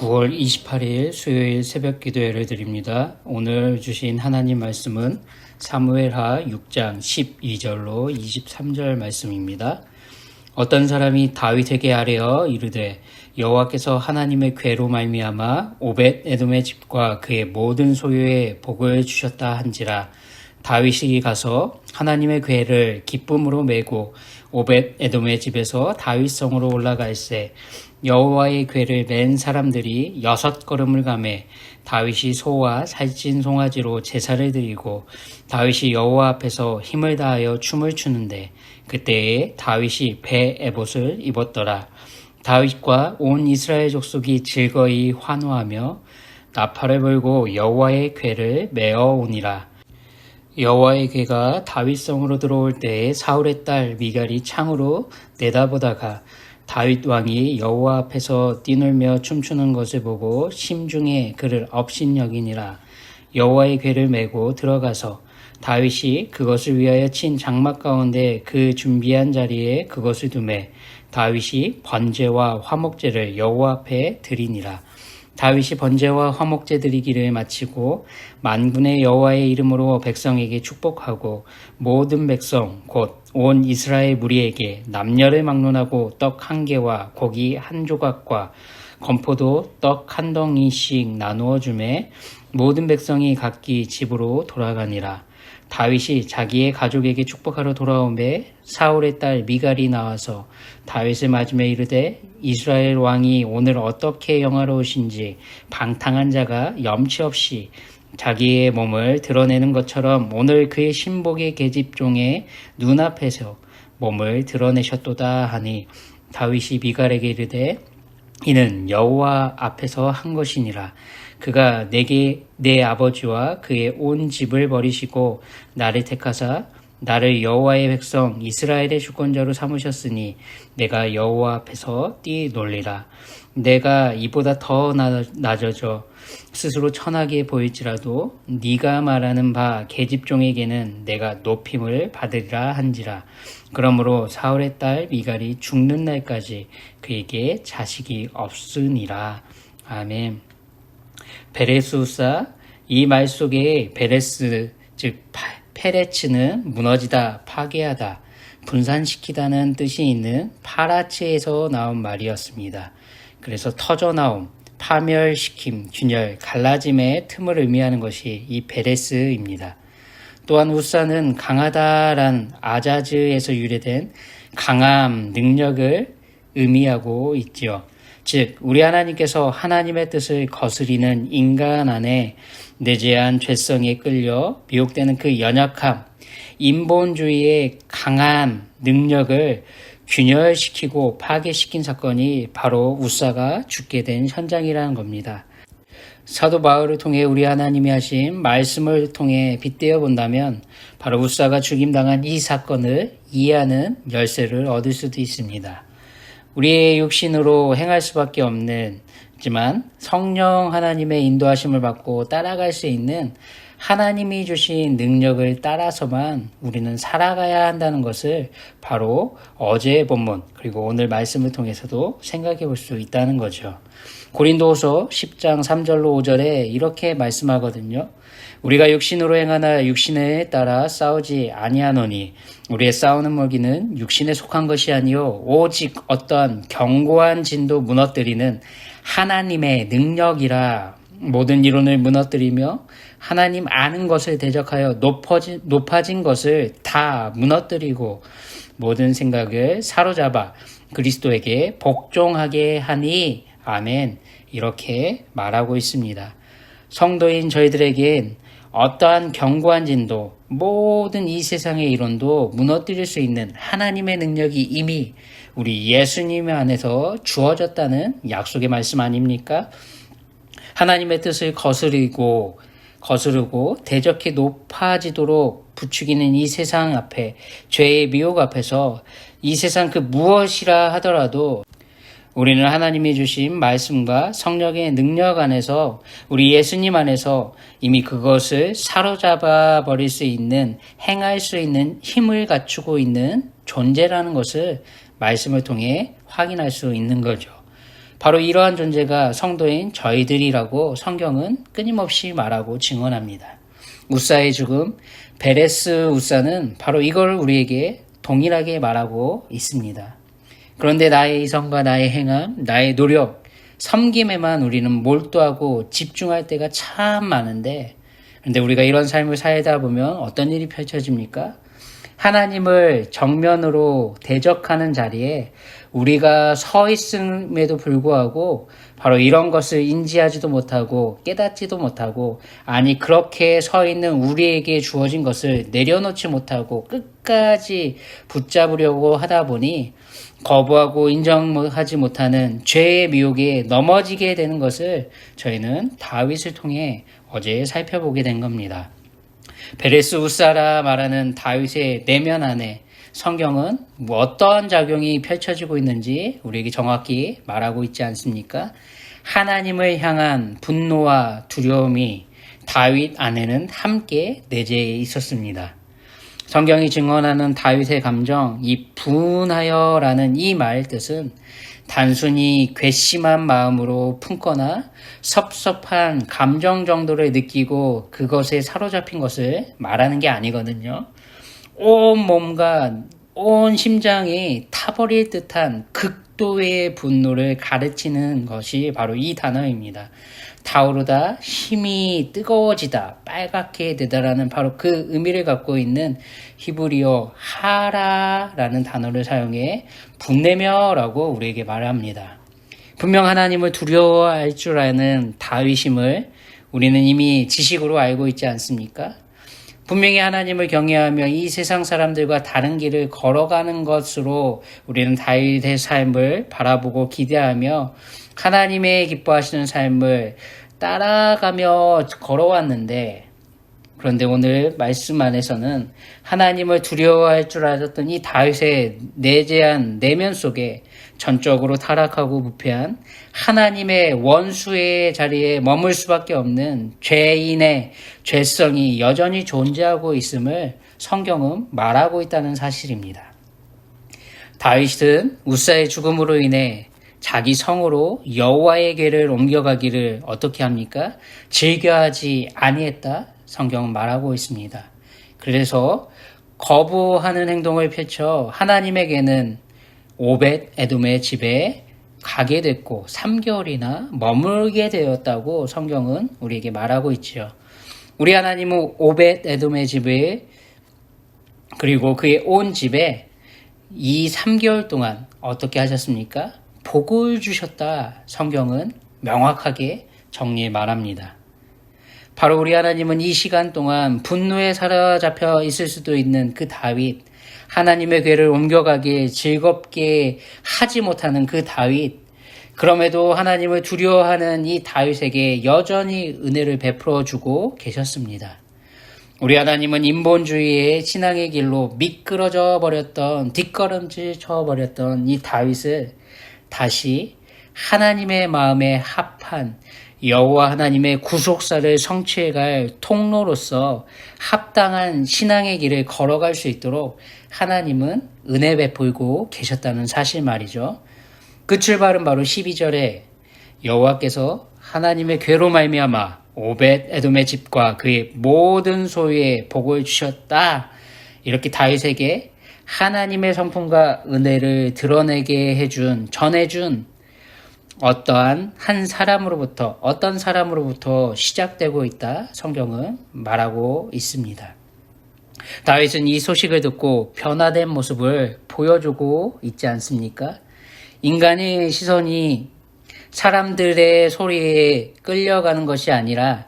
9월 28일 수요일 새벽 기도 예를 드립니다. 오늘 주신 하나님 말씀은 사무엘하 6장 12절로 23절 말씀입니다. 어떤 사람이 다윗에게 아뢰어 이르되 여호와께서 하나님의 궤로 말미암아 오벳 에돔의 집과 그의 모든 소유에 복을 주셨다 한지라. 다윗이 가서 하나님의 궤를 기쁨으로 메고 오벳 에돔의 집에서 다윗성으로 올라갈새 여호와의 궤를 맨 사람들이 6걸음을 가매 다윗이 소와 살찐 송아지로 제사를 드리고 다윗이 여호와 앞에서 힘을 다하여 춤을 추는데 그때에 다윗이 배 에봇을 입었더라. 다윗과 온 이스라엘 족속이 즐거이 환호하며 나팔을 불고 여호와의 궤를 메어 오니라. 여호와의 궤가 다윗성으로 들어올 때에 사울의 딸 미갈이 창으로 내다보다가 다윗 왕이 여호와 앞에서 뛰놀며 춤추는 것을 보고 심중에 그를 업신여기니라. 여호와의 궤를 메고 들어가서 다윗이 그것을 위하여 친 장막 가운데 그 준비한 자리에 그것을 두매 다윗이 번제와 화목제를 여호와 앞에 드리니라. 다윗이 번제와 화목제 드리기를 마치고 만군의 여호와의 이름으로 백성에게 축복하고 모든 백성 곧 온 이스라엘 무리에게 남녀를 막론하고 떡 1개와 고기 1조각과 건포도 떡 1덩이씩 나누어 주매 모든 백성이 각기 집으로 돌아가니라. 다윗이 자기의 가족에게 축복하러 돌아오매 사울의 딸 미갈이 나와서 다윗을 맞으며 이르되 이스라엘 왕이 오늘 어떻게 영화로우신지 방탕한 자가 염치 없이 자기의 몸을 드러내는 것처럼 오늘 그의 신복의 계집종의 눈앞에서 몸을 드러내셨도다 하니 다윗이 미갈에게 이르되 이는 여호와 앞에서 한 것이니라. 그가 내게 내 아버지와 그의 온 집을 버리시고 나를 택하사 나를 여호와의 백성 이스라엘의 주권자로 삼으셨으니 내가 여호와 앞에서 뛰놀리라. 내가 이보다 더 낮아져 스스로 천하게 보일지라도 네가 말하는 바 계집종에게는 내가 높임을 받으리라 한지라. 그러므로 사울의 딸 미갈이 죽는 날까지 그에게 자식이 없으니라. 아멘. 베레스 후사, 이 말 속에 베레스 즉 페레츠는 무너지다, 파괴하다, 분산시키다는 뜻이 있는 파라츠에서 나온 말이었습니다. 그래서 터져나옴, 파멸시킴, 균열, 갈라짐의 틈을 의미하는 것이 이 베레스입니다. 또한 우사는 강하다란 아자즈에서 유래된 강함, 능력을 의미하고 있지요. 즉 우리 하나님께서 하나님의 뜻을 거스리는 인간 안에 내재한 죄성에 끌려 미혹되는 그 연약함, 인본주의의 강한 능력을 균열시키고 파괴시킨 사건이 바로 우사가 죽게 된 현장이라는 겁니다. 사도 바울을 통해 우리 하나님이 하신 말씀을 통해 빗대어 본다면 바로 우사가 죽임당한 이 사건을 이해하는 열쇠를 얻을 수도 있습니다. 우리의 육신으로 행할 수밖에 없지만 성령 하나님의 인도하심을 받고 따라갈 수 있는 하나님이 주신 능력을 따라서만 우리는 살아가야 한다는 것을 바로 어제의 본문 그리고 오늘 말씀을 통해서도 생각해 볼 수 있다는 거죠. 고린도후서 10장 3절로 5절에 이렇게 말씀하거든요. 우리가 육신으로 행하나 육신에 따라 싸우지 아니하노니 우리의 싸우는 무기는 육신에 속한 것이 아니요 오직 어떠한 견고한 진도 무너뜨리는 하나님의 능력이라. 모든 이론을 무너뜨리며 하나님 아는 것을 대적하여 높아진 것을 다 무너뜨리고 모든 생각을 사로잡아 그리스도에게 복종하게 하니 아멘. 이렇게 말하고 있습니다. 성도인 저희들에겐 어떠한 견고한 진도, 모든 이 세상의 이론도 무너뜨릴 수 있는 하나님의 능력이 이미 우리 예수님 안에서 주어졌다는 약속의 말씀 아닙니까? 하나님의 뜻을 거스르고 대적해 높아지도록 부추기는 이 세상 앞에, 죄의 미혹 앞에서 이 세상 그 무엇이라 하더라도 우리는 하나님이 주신 말씀과 성령의 능력 안에서 우리 예수님 안에서 이미 그것을 사로잡아 버릴 수 있는, 행할 수 있는 힘을 갖추고 있는 존재라는 것을 말씀을 통해 확인할 수 있는 거죠. 바로 이러한 존재가 성도인 저희들이라고 성경은 끊임없이 말하고 증언합니다. 우사의 죽음, 베레스 우사는 바로 이걸 우리에게 동일하게 말하고 있습니다. 그런데 나의 이성과 나의 행함, 나의 노력, 섬김에만 우리는 몰두하고 집중할 때가 참 많은데, 그런데 우리가 이런 삶을 살다 보면 어떤 일이 펼쳐집니까? 하나님을 정면으로 대적하는 자리에 우리가 서 있음에도 불구하고 바로 이런 것을 인지하지도 못하고 깨닫지도 못하고, 아니 그렇게 서 있는 우리에게 주어진 것을 내려놓지 못하고 끝까지 붙잡으려고 하다 보니 거부하고 인정하지 못하는 죄의 미혹에 넘어지게 되는 것을 저희는 다윗을 통해 어제 살펴보게 된 겁니다. 베레스 우사라 말하는 다윗의 내면 안에 성경은 어떠한 작용이 펼쳐지고 있는지 우리에게 정확히 말하고 있지 않습니까? 하나님을 향한 분노와 두려움이 다윗 안에는 함께 내재해 있었습니다. 성경이 증언하는 다윗의 감정, 이 분하여라는 이 말 뜻은 단순히 괘씸한 마음으로 품거나 섭섭한 감정 정도를 느끼고 그것에 사로잡힌 것을 말하는 게 아니거든요. 온 몸과 온 심장이 타버릴 듯한 극도의 분노를 가르치는 것이 바로 이 단어입니다. 타오르다, 힘이 뜨거워지다, 빨갛게 되다라는 바로 그 의미를 갖고 있는 히브리어 하라라는 단어를 사용해 분내며라고 우리에게 말합니다. 분명 하나님을 두려워할 줄 아는 다윗임을 우리는 이미 지식으로 알고 있지 않습니까? 분명히 하나님을 경외하며 이 세상 사람들과 다른 길을 걸어가는 것으로 우리는 다윗의 삶을 바라보고 기대하며 하나님의 기뻐하시는 삶을 따라가며 걸어왔는데, 그런데 오늘 말씀 안에서는 하나님을 두려워할 줄 알았던 이 다윗의 내재한 내면 속에 전적으로 타락하고 부패한 하나님의 원수의 자리에 머물 수밖에 없는 죄인의 죄성이 여전히 존재하고 있음을 성경은 말하고 있다는 사실입니다. 다윗은 우사의 죽음으로 인해 자기 성으로 여호와의 궤를 옮겨가기를 어떻게 합니까? 즐겨하지 아니했다. 성경은 말하고 있습니다. 그래서 거부하는 행동을 펼쳐 하나님에게는 오벳 에돔의 집에 가게 됐고 3개월이나 머물게 되었다고 성경은 우리에게 말하고 있지요. 우리 하나님은 오벳 에돔의 집에 그리고 그의 온 집에 이 3개월 동안 어떻게 하셨습니까? 복을 주셨다. 성경은 명확하게 정리해 말합니다. 바로 우리 하나님은 이 시간 동안 분노에 사로잡혀 있을 수도 있는 그 다윗, 하나님의 궤를 옮겨가기에 즐겁게 하지 못하는 그 다윗, 그럼에도 하나님을 두려워하는 이 다윗에게 여전히 은혜를 베풀어 주고 계셨습니다. 우리 하나님은 인본주의의 신앙의 길로 미끄러져 버렸던, 뒷걸음질 쳐버렸던 이 다윗을 다시 하나님의 마음에 합한 여호와 하나님의 구속사를 성취해갈 통로로서 합당한 신앙의 길을 걸어갈 수 있도록 하나님은 은혜 베풀고 계셨다는 사실 말이죠. 그 출발은 바로 12절에 여호와께서 하나님의 궤로 말미암아 오벳 에돔의 집과 그의 모든 소유에 복을 주셨다. 이렇게 다윗에게 하나님의 성품과 은혜를 드러내게 전해준 어떤 사람으로부터 시작되고 있다. 성경은 말하고 있습니다. 다윗은 이 소식을 듣고 변화된 모습을 보여주고 있지 않습니까? 인간의 시선이 사람들의 소리에 끌려가는 것이 아니라,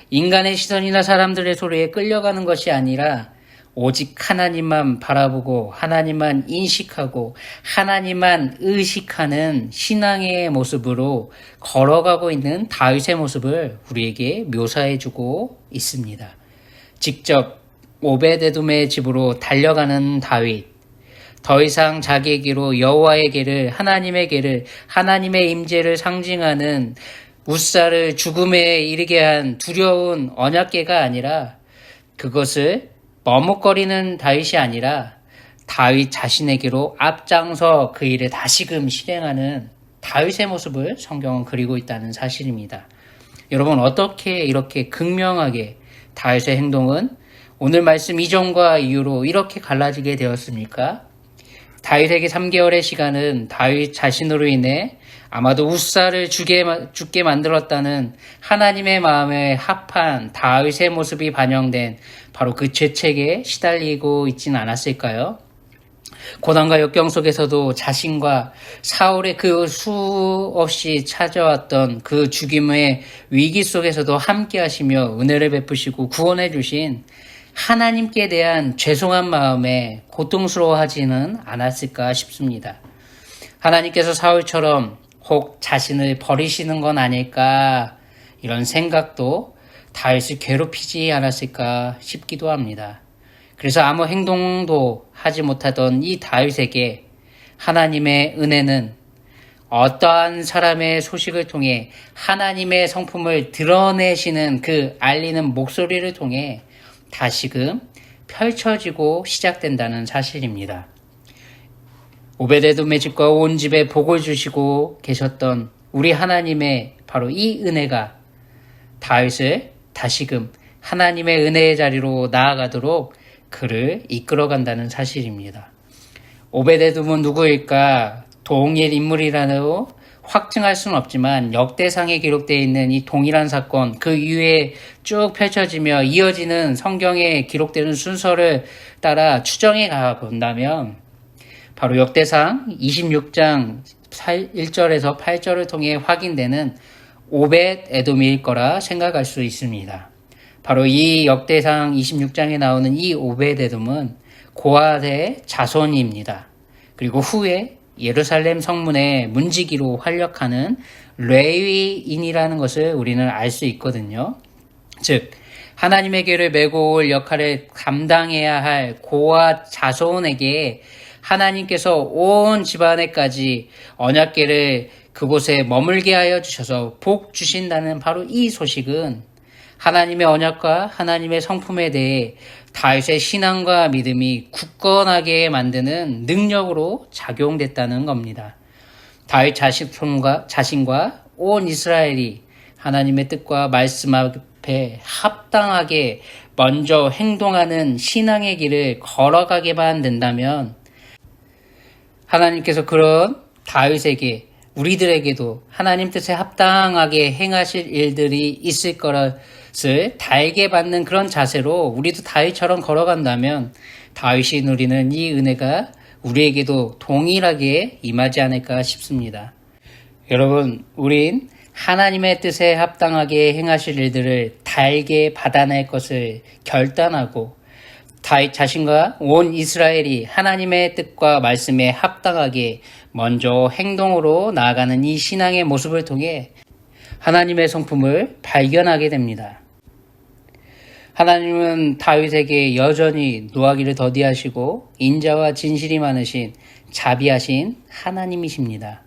인간의 시선이나 사람들의 소리에 끌려가는 것이 아니라 오직 하나님만 바라보고 하나님만 인식하고 하나님만 의식하는 신앙의 모습으로 걸어가고 있는 다윗의 모습을 우리에게 묘사해주고 있습니다. 직접 오벳에돔의 집으로 달려가는 다윗, 더 이상 자기에게로 여호와의 궤를, 하나님의 궤를, 하나님의 임재를 상징하는 우사를 죽음에 이르게 한 두려운 언약궤가 아니라, 그것을 머뭇거리는 다윗이 아니라 다윗 자신에게로 앞장서 그 일을 다시금 실행하는 다윗의 모습을 성경은 그리고 있다는 사실입니다. 여러분, 어떻게 이렇게 극명하게 다윗의 행동은 오늘 말씀 이전과 이후로 이렇게 갈라지게 되었습니까? 다윗에게 3개월의 시간은 다윗 자신으로 인해 아마도 웃사를 죽게 만들었다는 하나님의 마음에 합한 다윗의 모습이 반영된 바로 그 죄책에 시달리고 있지는 않았을까요? 고난과 역경 속에서도 자신과 사울의 그 수없이 찾아왔던 그 죽임의 위기 속에서도 함께 하시며 은혜를 베푸시고 구원해 주신 하나님께 대한 죄송한 마음에 고통스러워하지는 않았을까 싶습니다. 하나님께서 사울처럼 혹 자신을 버리시는 건 아닐까, 이런 생각도 다윗을 괴롭히지 않았을까 싶기도 합니다. 그래서 아무 행동도 하지 못하던 이 다윗에게 하나님의 은혜는 어떠한 사람의 소식을 통해 하나님의 성품을 드러내시는 그 알리는 목소리를 통해 다시금 펼쳐지고 시작된다는 사실입니다. 오베데돔의 집과 온 집에 복을 주시고 계셨던 우리 하나님의 바로 이 은혜가 다윗을 다시금 하나님의 은혜의 자리로 나아가도록 그를 이끌어간다는 사실입니다. 오베데돔은 누구일까? 동일 인물이라고 확증할 수는 없지만 역대상에 기록되어 있는 이 동일한 사건, 그 이후에 쭉 펼쳐지며 이어지는 성경에 기록되는 순서를 따라 추정해 가본다면 바로 역대상 26장 1절에서 8절을 통해 확인되는 오벳에돔일 거라 생각할 수 있습니다. 바로 이 역대상 26장에 나오는 이 오벳에돔은 고앗의 자손입니다. 그리고 후에 예루살렘 성문의 문지기로 활약하는 레위인이라는 것을 우리는 알 수 있거든요. 즉 하나님의 궤를 메고 올 역할을 감당해야 할 고앗 자손에게 하나님께서 온 집안에까지 언약궤를 그곳에 머물게 하여 주셔서 복 주신다는 바로 이 소식은 하나님의 언약과 하나님의 성품에 대해 다윗의 신앙과 믿음이 굳건하게 만드는 능력으로 작용됐다는 겁니다. 다윗 자신과 온 이스라엘이 하나님의 뜻과 말씀 앞에 합당하게 먼저 행동하는 신앙의 길을 걸어가게만 된다면 하나님께서 그런 다윗에게 우리들에게도 하나님 뜻에 합당하게 행하실 일들이 있을 것을 달게 받는 그런 자세로 우리도 다윗처럼 걸어간다면 다윗이 누리는 이 은혜가 우리에게도 동일하게 임하지 않을까 싶습니다. 여러분, 우린 하나님의 뜻에 합당하게 행하실 일들을 달게 받아낼 것을 결단하고 다윗 자신과 온 이스라엘이 하나님의 뜻과 말씀에 합당하게 먼저 행동으로 나아가는 이 신앙의 모습을 통해 하나님의 성품을 발견하게 됩니다. 하나님은 다윗에게 여전히 노하기를 더디하시고 인자와 진실이 많으신 자비하신 하나님이십니다.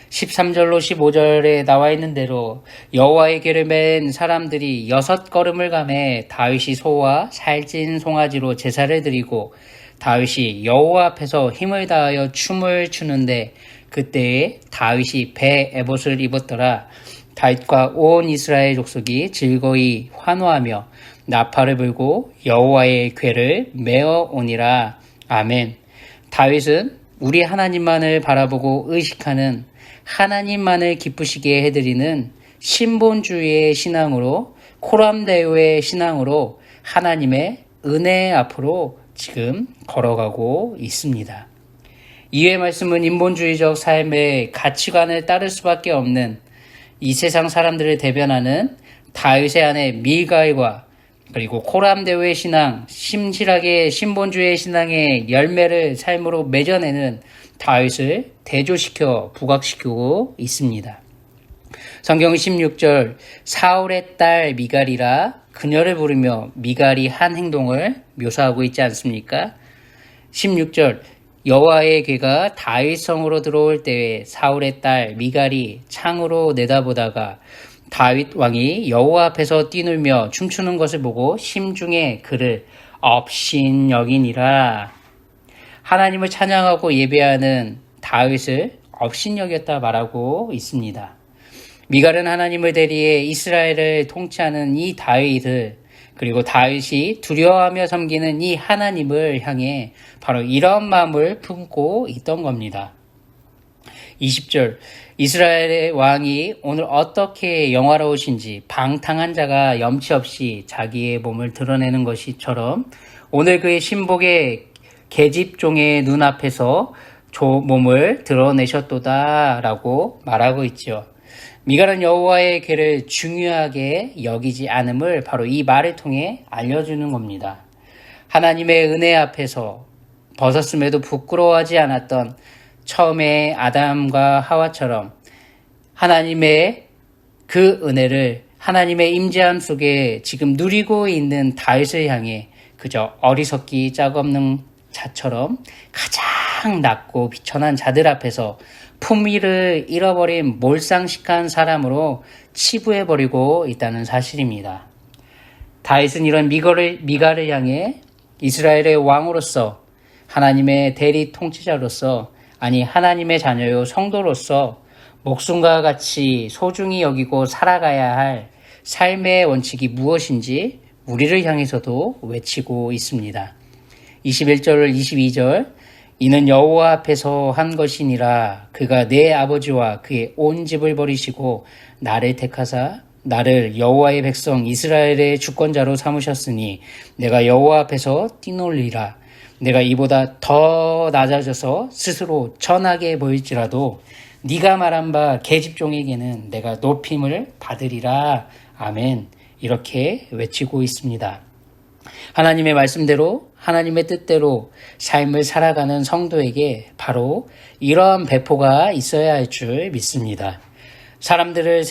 13절로 15절에 나와 있는 대로 여호와의 궤를 맨 사람들이 6걸음을 가매 다윗이 소와 살찐 송아지로 제사를 드리고 다윗이 여호와 앞에서 힘을 다하여 춤을 추는데 그때에 다윗이 배 에봇을 입었더라. 다윗과 온 이스라엘 족속이 즐거이 환호하며 나팔을 불고 여호와의 궤를 메어 오니라. 아멘. 다윗은 우리 하나님만을 바라보고 의식하는 하나님만을 기쁘시게 해드리는 신본주의의 신앙으로 코람데오의 신앙으로 하나님의 은혜 앞으로 지금 걸어가고 있습니다. 이의 말씀은 인본주의적 삶의 가치관을 따를 수밖에 없는 이 세상 사람들을 대변하는 다윗의 아내 밀갈과 그리고 코람데오의 신앙, 심실하게 신본주의의 신앙의 열매를 삶으로 맺어내는 다윗을 대조시켜 부각시키고 있습니다. 성경 16절 사울의 딸 미갈이라 그녀를 부르며 미갈이 한 행동을 묘사하고 있지 않습니까? 16절 여호와의 궤가 다윗 성으로 들어올 때에 사울의 딸 미갈이 창으로 내다보다가 다윗 왕이 여호와 앞에서 뛰놀며 춤추는 것을 보고 심중에 그를 업신여기니라. 하나님을 찬양하고 예배하는 다윗을 업신여겼다 말하고 있습니다. 미갈은 하나님을 대리해 이스라엘을 통치하는 이 다윗을, 그리고 다윗이 두려워하며 섬기는 이 하나님을 향해 바로 이런 마음을 품고 있던 겁니다. 20절, 이스라엘의 왕이 오늘 어떻게 영화로우신지 방탕한 자가 염치 없이 자기의 몸을 드러내는 것이처럼 오늘 그의 신복의 계집종의 눈앞에서 몸을 드러내셨도다 라고 말하고 있죠. 미갈은 여호와의 계를 중요하게 여기지 않음을 바로 이 말을 통해 알려주는 겁니다. 하나님의 은혜 앞에서 벗었음에도 부끄러워하지 않았던 처음에 아담과 하와처럼 하나님의 그 은혜를 하나님의 임재함 속에 지금 누리고 있는 다윗을 향해 그저 어리석기 짝없는 자처럼 가장 낮고 비천한 자들 앞에서 품위를 잃어버린 몰상식한 사람으로 치부해버리고 있다는 사실입니다. 다윗은 이런 미갈을 향해 이스라엘의 왕으로서, 하나님의 대리 통치자로서, 아니 하나님의 자녀요 성도로서 목숨과 같이 소중히 여기고 살아가야 할 삶의 원칙이 무엇인지 우리를 향해서도 외치고 있습니다. 21절 22절, 이는 여호와 앞에서 한 것이니라. 그가 내 아버지와 그의 온 집을 버리시고 나를 택하사 나를 여호와의 백성 이스라엘의 주권자로 삼으셨으니 내가 여호와 앞에서 뛰놀리라. 내가 이보다 더 낮아져서 스스로 천하게 보일지라도 네가 말한 바 계집종에게는 내가 높임을 받으리라. 아멘. 이렇게 외치고 있습니다. 하나님의 말씀대로, 하나님의 뜻대로 삶을 살아가는 성도에게 바로 이러한 배포가 있어야 할 줄 믿습니다. 사람들과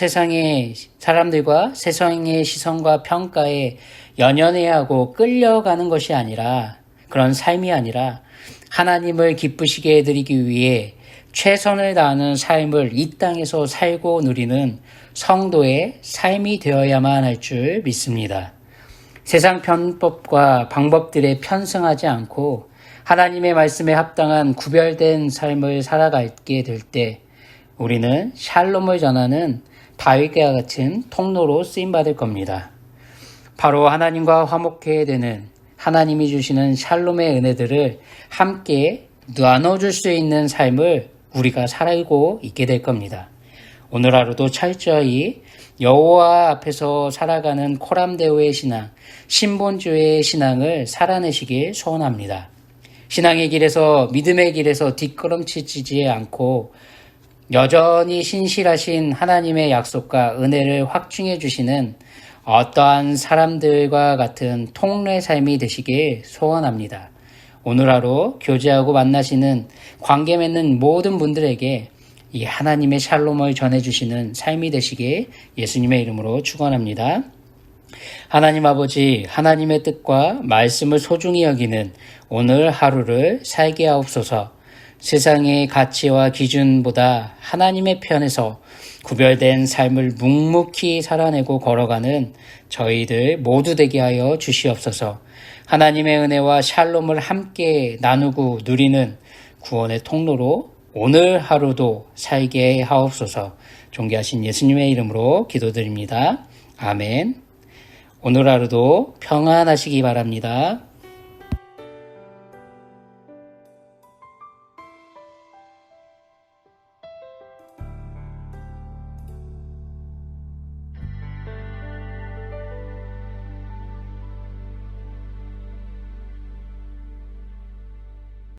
세상의 시선과 평가에 연연해야 하고 끌려가는 것이 아니라, 그런 삶이 아니라 하나님을 기쁘시게 해드리기 위해 최선을 다하는 삶을 이 땅에서 살고 누리는 성도의 삶이 되어야만 할 줄 믿습니다. 세상 편법과 방법들에 편승하지 않고 하나님의 말씀에 합당한 구별된 삶을 살아가게 될 때 우리는 샬롬을 전하는 다윗과 같은 통로로 쓰임받을 겁니다. 바로 하나님과 화목해야 되는, 하나님이 주시는 샬롬의 은혜들을 함께 나눠줄 수 있는 삶을 우리가 살고 있게 될 겁니다. 오늘 하루도 철저히 여호와 앞에서 살아가는 코람데오의 신앙, 신본주의 신앙을 살아내시길 소원합니다. 신앙의 길에서, 믿음의 길에서 뒷걸음치지 않고 여전히 신실하신 하나님의 약속과 은혜를 확증해 주시는 어떠한 사람들과 같은 통로의 삶이 되시길 소원합니다. 오늘 하루 교제하고 만나시는, 관계 맺는 모든 분들에게 이 하나님의 샬롬을 전해주시는 삶이 되시길 예수님의 이름으로 축원합니다. 하나님 아버지, 하나님의 뜻과 말씀을 소중히 여기는 오늘 하루를 살게 하옵소서. 세상의 가치와 기준보다 하나님의 편에서 구별된 삶을 묵묵히 살아내고 걸어가는 저희들 모두 되게 하여 주시옵소서. 하나님의 은혜와 샬롬을 함께 나누고 누리는 구원의 통로로 오늘 하루도 살게 하옵소서. 존귀하신 예수님의 이름으로 기도드립니다. 아멘. 오늘 하루도 평안하시기 바랍니다.